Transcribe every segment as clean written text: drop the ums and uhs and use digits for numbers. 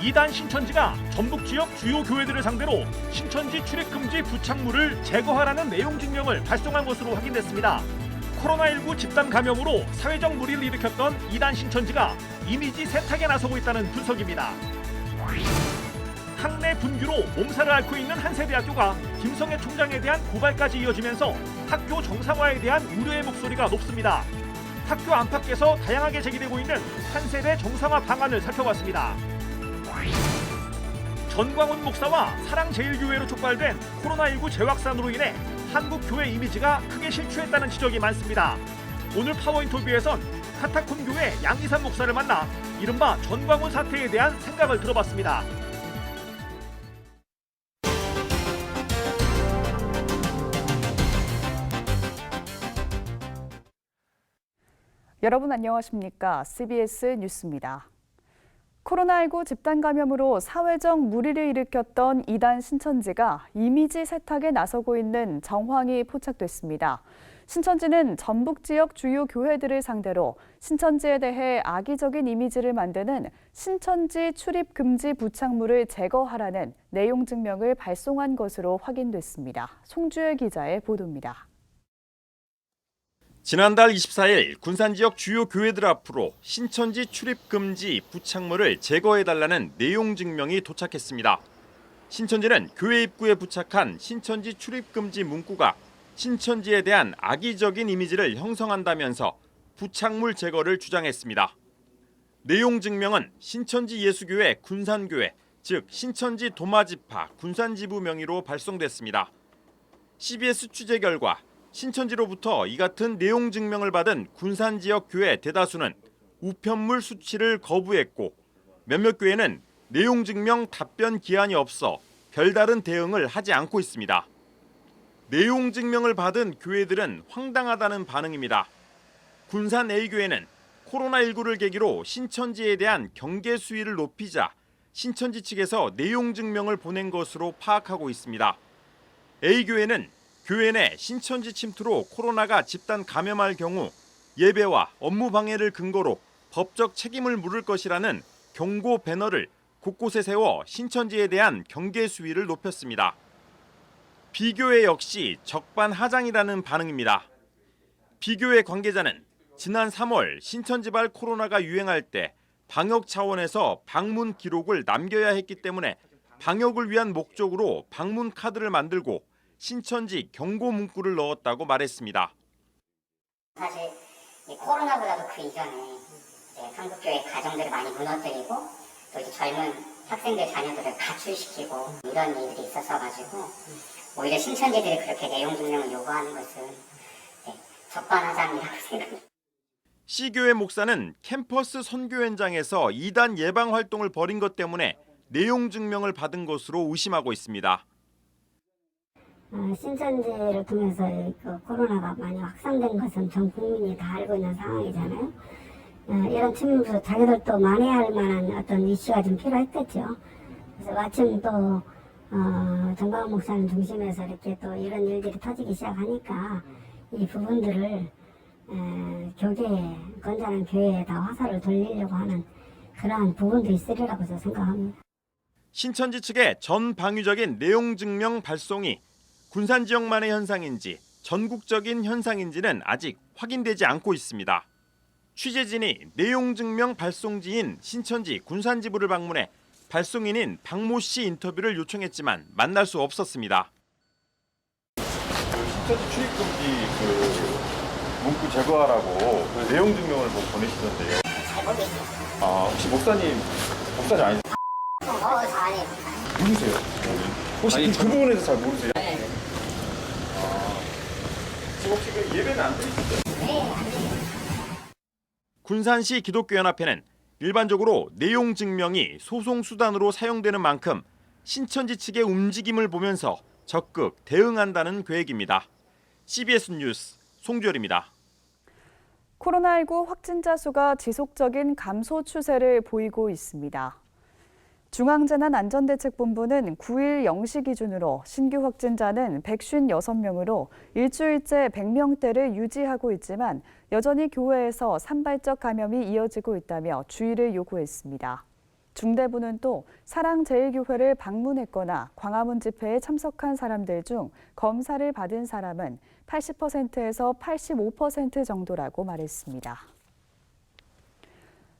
이단 신천지가 전북 지역 주요 교회들을 상대로 신천지 출입금지 부착물을 제거하라는 내용 증명을 발송한 것으로 확인됐습니다. 코로나19 집단 감염으로 사회적 무리를 일으켰던 이단 신천지가 이미지 세탁에 나서고 있다는 분석입니다. 학내 분규로 몸살을 앓고 있는 한세대학교가 김성애 총장에 대한 고발까지 이어지면서 학교 정상화에 대한 우려의 목소리가 높습니다. 학교 안팎에서 다양하게 제기되고 있는 한세대 정상화 방안을 살펴봤습니다. 전광훈 목사와 사랑제일교회로 촉발된 코로나19 재확산으로 인해 한국 교회 이미지가 크게 실추했다는 지적이 많습니다. 오늘 파워 인터뷰에선 카타콤 교회 양희삼 목사를 만나 이른바 전광훈 사태에 대한 생각을 들어봤습니다. 여러분 안녕하십니까? CBS 뉴스입니다. 코로나19 집단 감염으로 사회적 무리를 일으켰던 이단 신천지가 이미지 세탁에 나서고 있는 정황이 포착됐습니다. 신천지는 전북 지역 주요 교회들을 상대로 신천지에 대해 악의적인 이미지를 만드는 신천지 출입 금지 부착물을 제거하라는 내용 증명을 발송한 것으로 확인됐습니다. 송주열 기자의 보도입니다. 지난달 24일 군산 지역 주요 교회들 앞으로 신천지 출입 금지 부착물을 제거해달라는 내용 증명이 도착했습니다. 신천지는 교회 입구에 부착한 신천지 출입 금지 문구가 신천지에 대한 악의적인 이미지를 형성한다면서 부착물 제거를 주장했습니다. 내용 증명은 신천지 예수교회 군산교회, 즉 신천지 도마지파 군산지부 명의로 발송됐습니다. CBS 취재 결과 신천지로부터 이 같은 내용 증명을 받은 군산 지역 교회 대다수는 우편물 수취를 거부했고 몇몇 교회는 내용 증명 답변 기한이 없어 별다른 대응을 하지 않고 있습니다. 내용 증명을 받은 교회들은 황당하다는 반응입니다. 군산 A교회는 코로나19를 계기로 신천지에 대한 경계 수위를 높이자 신천지 측에서 내용 증명을 보낸 것으로 파악하고 있습니다. A교회는 교회 내 신천지 침투로 코로나가 집단 감염할 경우 예배와 업무 방해를 근거로 법적 책임을 물을 것이라는 경고 배너를 곳곳에 세워 신천지에 대한 경계 수위를 높였습니다. B교회 역시 적반하장이라는 반응입니다. B교회 관계자는 지난 3월 신천지발 코로나가 유행할 때 방역 차원에서 방문 기록을 남겨야 했기 때문에 방역을 위한 목적으로 방문 카드를 만들고 신천지 경고 문구를 넣었다고 말했습니다. 사실 코로나보다도 그 이전에 한국교회 가정들을 많이 무너뜨리고 또 이제 젊은 학생들 자녀들을 가출시키고 이런 일들이 있었어가지고 오히려 신천지들이 그렇게 내용 증명을 요구하는 것은 적반하장이라고 생각합니다. C교회 목사는 캠퍼스 선교 현장에서 이단 예방 활동을 벌인 것 때문에 내용 증명을 받은 것으로 의심하고 있습니다. 신천지를 통해서 그 코로나가 많이 확산된 것은 전 국민이 다 알고 있는 상황이잖아요. 이런 측면에서 자기들도 만회할 만한 어떤 이슈가 좀 필요했겠죠. 그래서 마침 또 정광훈 목사님 중심에서 이렇게 또 이런 일들이 터지기 시작하니까 이 부분들을 교계에 건전한 교회에다 화살을 돌리려고 하는 그러한 부분도 있으리라고 저는 생각합니다. 신천지 측의 전방위적인 내용 증명 발송이 군산 지역만의 현상인지 전국적인 현상인지는 아직 확인되지 않고 있습니다. 취재진이 내용 증명 발송지인 신천지 군산지부를 방문해 발송인인 박모 씨 인터뷰를 요청했지만 만날 수 없었습니다. 신천지 출입금지 문구 제거하라고 그 내용 증명을 보내시던데요. 잘 모르겠어요. 혹시 목사님 아니세요? 아니. 누구세요? 혹시 그 부분에서 잘 모르세요? 네. 지금 혹시 그 예배는 안 드리시죠? 네, 안 돼요. 군산시 기독교연합회는 일반적으로 내용 증명이 소송 수단으로 사용되는 만큼 신천지 측의 움직임을 보면서 적극 대응한다는 계획입니다. CBS 뉴스 송주열입니다. 코로나19 확진자 수가 지속적인 감소 추세를 보이고 있습니다. 중앙재난안전대책본부는 9일 0시 기준으로 신규 확진자는 156명으로 일주일째 100명대를 유지하고 있지만 여전히 교회에서 산발적 감염이 이어지고 있다며 주의를 요구했습니다. 중대부는 또 사랑제일교회를 방문했거나 광화문 집회에 참석한 사람들 중 검사를 받은 사람은 80%에서 85% 정도라고 말했습니다.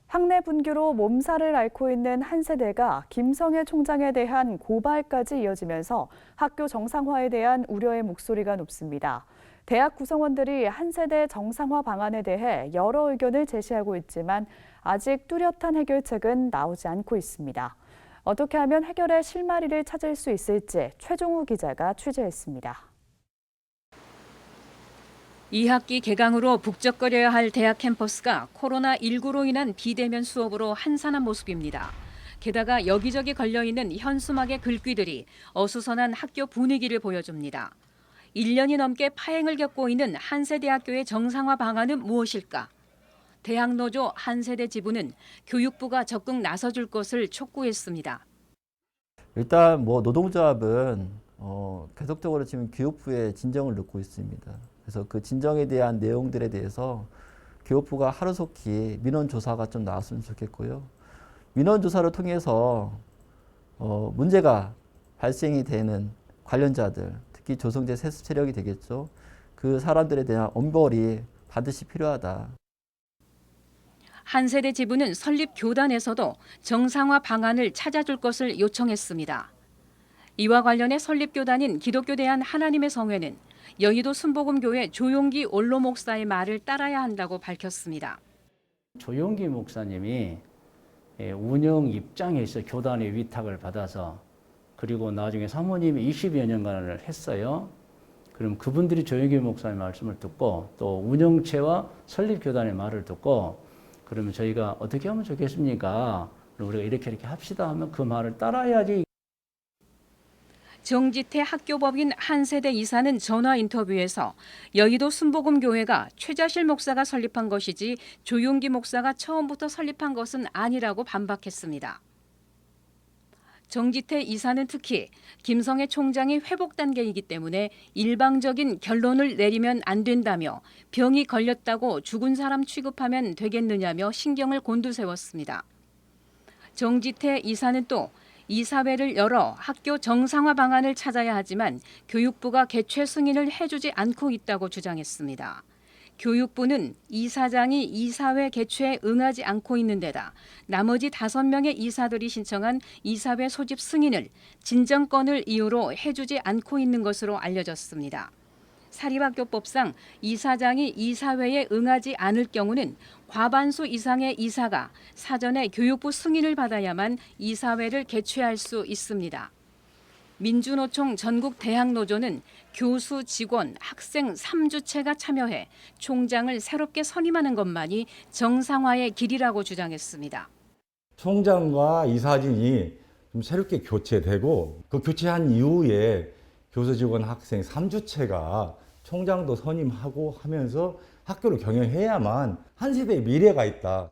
학내 분규로 몸살을 앓고 있는 한 세대가 김성애 총장에 대한 고발까지 이어지면서 학교 정상화에 대한 우려의 목소리가 높습니다. 대학 구성원들이 한 세대 정상화 방안에 대해 여러 의견을 제시하고 있지만 아직 뚜렷한 해결책은 나오지 않고 있습니다. 어떻게 하면 해결의 실마리를 찾을 수 있을지 최종우 기자가 취재했습니다. 2학기 개강으로 북적거려야 할 대학 캠퍼스가 코로나19로 인한 비대면 수업으로 한산한 모습입니다. 게다가 여기저기 걸려있는 현수막의 글귀들이 어수선한 학교 분위기를 보여줍니다. 1년이 넘게 파행을 겪고 있는 한세대학교의 정상화 방안은 무엇일까? 대학노조 한세대 지부는 교육부가 적극 나서줄 것을 촉구했습니다. 일단 노동조합은 계속적으로 지금 교육부에 진정을 넣고 있습니다. 그래서 그 진정에 대한 내용들에 대해서 교육부가 하루속히 민원조사가 좀 나왔으면 좋겠고요. 민원조사를 통해서 문제가 발생이 되는 관련자들, 특히 조성재 세습 세력이 되겠죠. 그 사람들에 대한 엄벌이 반드시 필요하다. 한세대 지부는 설립 교단에서도 정상화 방안을 찾아줄 것을 요청했습니다. 이와 관련해 설립 교단인 기독교 대한 하나님의 성회는 여의도 순복음교회 조용기 원로 목사의 말을 따라야 한다고 밝혔습니다. 조용기 목사님이 운영 입장에서 교단의 위탁을 받아서 그리고 나중에 사모님이 20여 년간을 했어요. 그럼 그분들이 조용기 목사의 말씀을 듣고 또 운영체와 설립교단의 말을 듣고 그러면 저희가 어떻게 하면 좋겠습니까? 우리가 이렇게 합시다 하면 그 말을 따라야지. 정지태 학교법인 한세대 이사는 전화 인터뷰에서 여의도 순복음교회가 최자실 목사가 설립한 것이지 조용기 목사가 처음부터 설립한 것은 아니라고 반박했습니다. 정지태 이사는 특히 김성애 총장이 회복 단계이기 때문에 일방적인 결론을 내리면 안 된다며 병이 걸렸다고 죽은 사람 취급하면 되겠느냐며 신경을 곤두세웠습니다. 정지태 이사는 또 이사회를 열어 학교 정상화 방안을 찾아야 하지만 교육부가 개최 승인을 해주지 않고 있다고 주장했습니다. 교육부는 이사장이 이사회 개최에 응하지 않고 있는 데다 나머지 5명의 이사들이 신청한 이사회 소집 승인을 진정권을 이유로 해주지 않고 있는 것으로 알려졌습니다. 사립학교법상 이사장이 이사회에 응하지 않을 경우는 과반수 이상의 이사가 사전에 교육부 승인을 받아야만 이사회를 개최할 수 있습니다. 민주노총 전국대학노조는 교수, 직원, 학생 3주체가 참여해 총장을 새롭게 선임하는 것만이 정상화의 길이라고 주장했습니다. 총장과 이사진이 좀 새롭게 교체되고 그 교체한 이후에 교수, 직원, 학생 3주체가 총장도 선임하고 하면서 학교를 경영해야만 한 세대의 미래가 있다.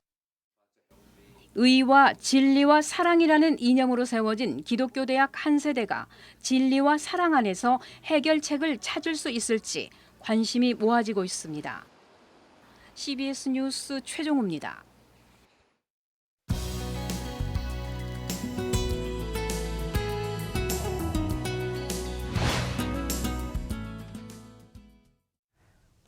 의와 진리와 사랑이라는 이념으로 세워진 기독교 대학 한세대가 진리와 사랑 안에서 해결책을 찾을 수 있을지 관심이 모아지고 있습니다. CBS 뉴스 최종우입니다.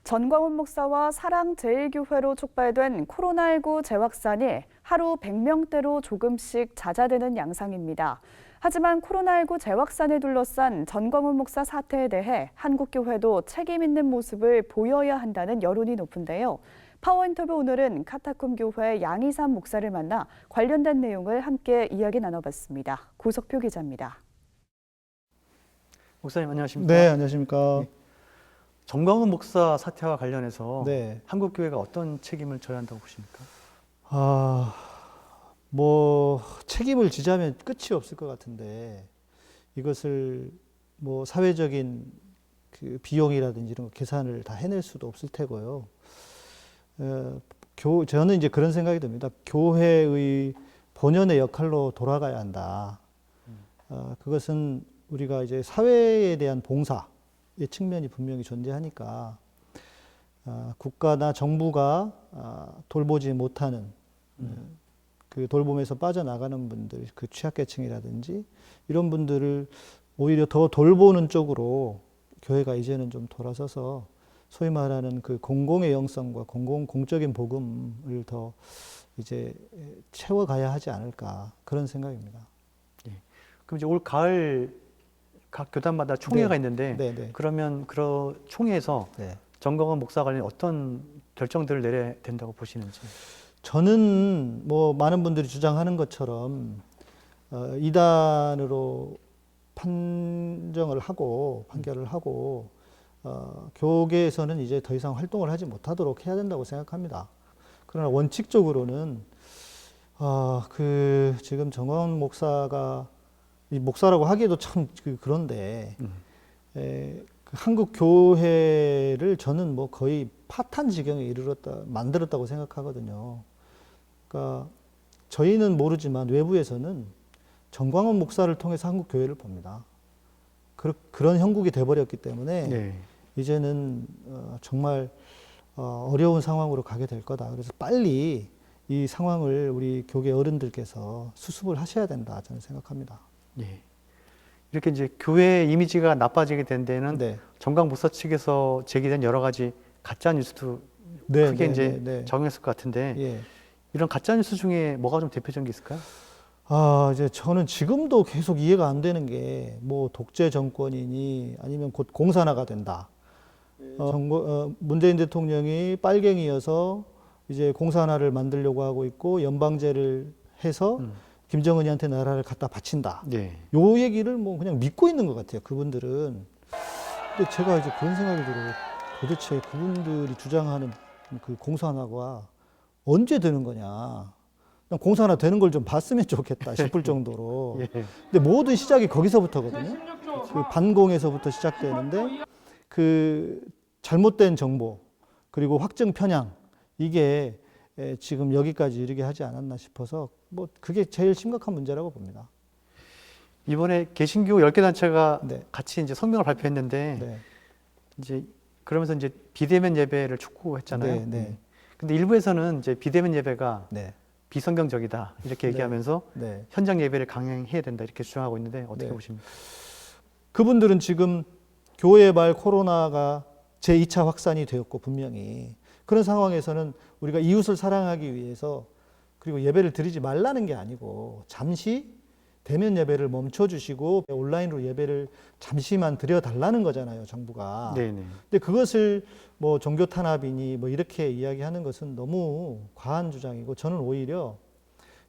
전광훈 목사와 사랑제일교회로 촉발된 코로나19 재확산이 하루 100명대로 조금씩 잦아드는 양상입니다. 하지만 코로나19 재확산을 둘러싼 전광훈 목사 사태에 대해 한국교회도 책임 있는 모습을 보여야 한다는 여론이 높은데요. 파워인터뷰 오늘은 카타콤 교회 양희삼 목사를 만나 관련된 내용을 함께 이야기 나눠봤습니다. 고석표 기자입니다. 목사님 안녕하십니까? 네, 안녕하십니까? 전광훈 목사 사태와 관련해서 네. 한국교회가 어떤 책임을 져야 한다고 보십니까? 책임을 지자면 끝이 없을 것 같은데 이것을 사회적인 그 비용이라든지 이런 거 계산을 다 해낼 수도 없을 테고요. 저는 이제 그런 생각이 듭니다. 교회의 본연의 역할로 돌아가야 한다. 그것은 우리가 이제 사회에 대한 봉사의 측면이 분명히 존재하니까 국가나 정부가 돌보지 못하는 그 돌봄에서 빠져나가는 분들, 그 취약계층이라든지 이런 분들을 오히려 더 돌보는 쪽으로 교회가 이제는 좀 돌아서서 소위 말하는 그 공공의 영성과 공적인 복음을 더 이제 채워가야 하지 않을까 그런 생각입니다. 그럼 이제 올 가을 각 교단마다 총회가 네. 있는데 네. 그러면 그 총회에서 네. 정광훈 목사 관련 어떤 결정들을 내려야 된다고 보시는지. 저는 뭐 많은 분들이 주장하는 것처럼 이단으로 판결을 하고 교계에서는 이제 더 이상 활동을 하지 못하도록 해야 된다고 생각합니다. 그러나 원칙적으로는 그 지금 정광훈 목사가 이 목사라고 하기에도 참 그런데 그 한국 교회를 저는 뭐 거의 파탄 지경에 만들었다고 생각하거든요. 그러니까 저희는 모르지만 외부에서는 정광훈 목사를 통해서 한국 교회를 봅니다. 그런 형국이 돼버렸기 때문에 네. 이제는 정말 어려운 상황으로 가게 될 거다. 그래서 빨리 이 상황을 우리 교계 어른들께서 수습을 하셔야 된다 저는 생각합니다. 예. 이렇게 이제 교회 이미지가 나빠지게 된 데는 네. 정광 목사 측에서 제기된 여러 가지 가짜 뉴스도 네, 크게 네, 이제 네. 적용했을 것 같은데 예. 이런 가짜 뉴스 중에 뭐가 좀 대표적인 게 있을까요? 이제 저는 지금도 계속 이해가 안 되는 게 뭐 독재 정권이니 아니면 곧 공산화가 된다. 문재인 대통령이 빨갱이여서 이제 공산화를 만들려고 하고 있고 연방제를 해서 김정은이한테 나라를 갖다 바친다. 네. 요 얘기를 뭐 그냥 믿고 있는 것 같아요. 그분들은. 근데 제가 이제 그런 생각이 들어요. 도대체 그분들이 주장하는 그 공산화가 언제 되는 거냐. 그냥 공산화 되는 걸 좀 봤으면 좋겠다 싶을 정도로. 예. 근데 모든 시작이 거기서부터거든요. 그 반공에서부터 시작되는데 그 잘못된 정보 그리고 확증 편향 이게 지금 여기까지 이르게 하지 않았나 싶어서 뭐 그게 제일 심각한 문제라고 봅니다. 이번에 개신교 10개 단체가 네. 같이 이제 성명을 발표했는데 네. 이제 그러면서 이제 비대면 예배를 촉구했잖아요. 네, 네. 근데 일부에서는 이제 비대면 예배가 네. 비성경적이다 이렇게 얘기하면서 네. 현장 예배를 강행해야 된다 이렇게 주장하고 있는데 어떻게 네. 보십니까? 그분들은 지금 교회 말 코로나가 제2차 확산이 되었고 분명히 그런 상황에서는 우리가 이웃을 사랑하기 위해서 그리고 예배를 드리지 말라는 게 아니고 잠시 대면 예배를 멈춰주시고 온라인으로 예배를 잠시만 드려달라는 거잖아요, 정부가. 네네. 근데 그것을 뭐 종교 탄압이니 뭐 이렇게 이야기하는 것은 너무 과한 주장이고 저는 오히려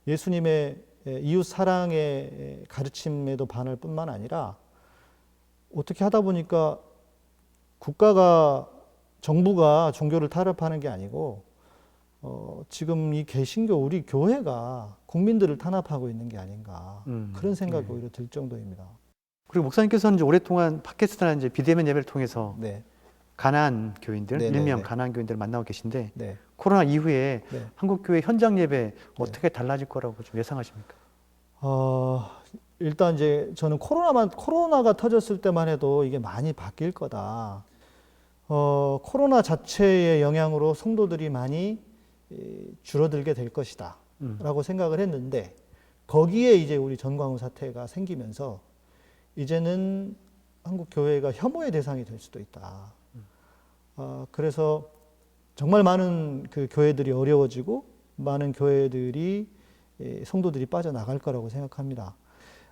예수님의 이웃 사랑의 가르침에도 반할 뿐만 아니라 어떻게 하다 보니까 정부가 종교를 탄압하는 게 아니고 지금 이 개신교 우리 교회가 국민들을 탄압하고 있는 게 아닌가 그런 생각이 오히려 들 정도입니다. 그리고 목사님께서는 이제 오랫동안 팟캐스트나 이제 비대면 예배를 통해서 네. 가난한 교인들, 네, 일명 네, 네. 가난한 교인들을 만나고 계신데 네. 코로나 이후에 네. 한국교회 현장 예배 어떻게 달라질 거라고 좀 예상하십니까? 일단 이제 저는 코로나가 터졌을 때만 해도 이게 많이 바뀔 거다. 코로나 자체의 영향으로 성도들이 많이 줄어들게 될 것이다. 라고 생각을 했는데 거기에 이제 우리 전광훈 사태가 생기면서 이제는 한국 교회가 혐오의 대상이 될 수도 있다. 그래서 정말 많은 그 교회들이 어려워지고 많은 교회들이 성도들이 빠져나갈 거라고 생각합니다.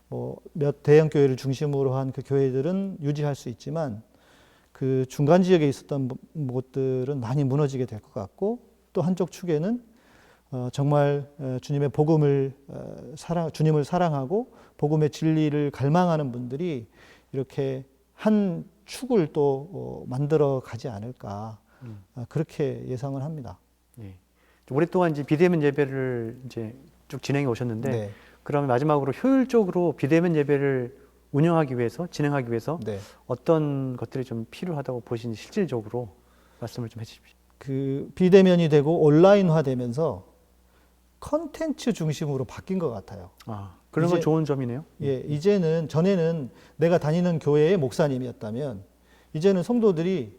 뭐 몇 대형 교회를 중심으로 한 그 교회들은 유지할 수 있지만 그 중간 지역에 있었던 곳들은 많이 무너지게 될 것 같고 또 한쪽 축에는 정말 주님의 복음을 주님을 사랑하고 복음의 진리를 갈망하는 분들이 이렇게 한 축을 또 만들어 가지 않을까 그렇게 예상을 합니다. 예. 오랫동안 이제 비대면 예배를 이제 쭉 진행해 오셨는데 네. 그러면 마지막으로 효율적으로 비대면 예배를 운영하기 위해서 진행하기 위해서 네. 어떤 것들이 좀 필요하다고 보시는지 실질적으로 말씀을 좀 해주십시오. 그 비대면이 되고 온라인화되면서 컨텐츠 중심으로 바뀐 것 같아요. 그런 건 좋은 점이네요. 예, 이제는 전에는 내가 다니는 교회의 목사님이었다면 이제는 성도들이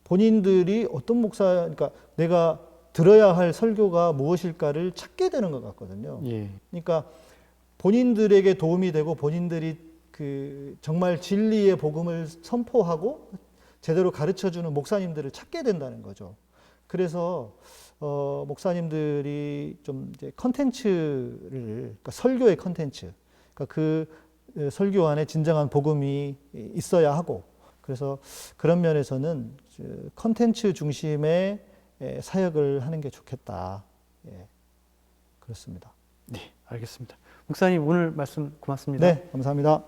본인들이 어떤 그러니까 내가 들어야 할 설교가 무엇일까를 찾게 되는 것 같거든요. 예. 그러니까 본인들에게 도움이 되고 본인들이 그 정말 진리의 복음을 선포하고 제대로 가르쳐주는 목사님들을 찾게 된다는 거죠. 그래서 목사님들이 좀 이제 컨텐츠를, 그러니까 설교의 컨텐츠, 그러니까 그 설교 안에 진정한 복음이 있어야 하고, 그래서 그런 면에서는 컨텐츠 중심의 사역을 하는 게 좋겠다. 예, 그렇습니다. 네, 알겠습니다. 목사님 오늘 말씀 고맙습니다. 네, 감사합니다.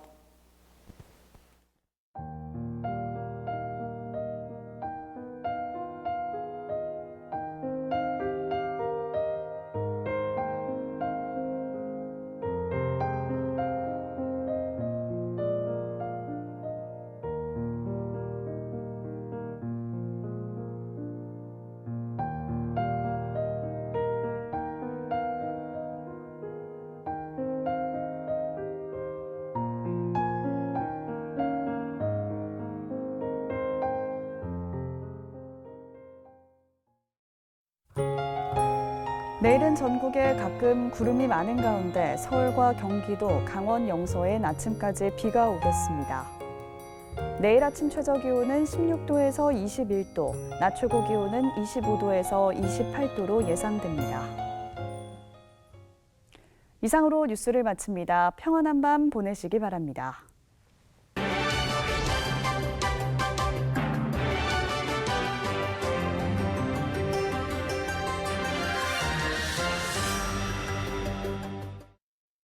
내일은 전국에 가끔 구름이 많은 가운데 서울과 경기도, 강원 영서엔 아침까지 비가 오겠습니다. 내일 아침 최저기온은 16도에서 21도, 낮 최고기온은 25도에서 28도로 예상됩니다. 이상으로 뉴스를 마칩니다. 평안한 밤 보내시기 바랍니다.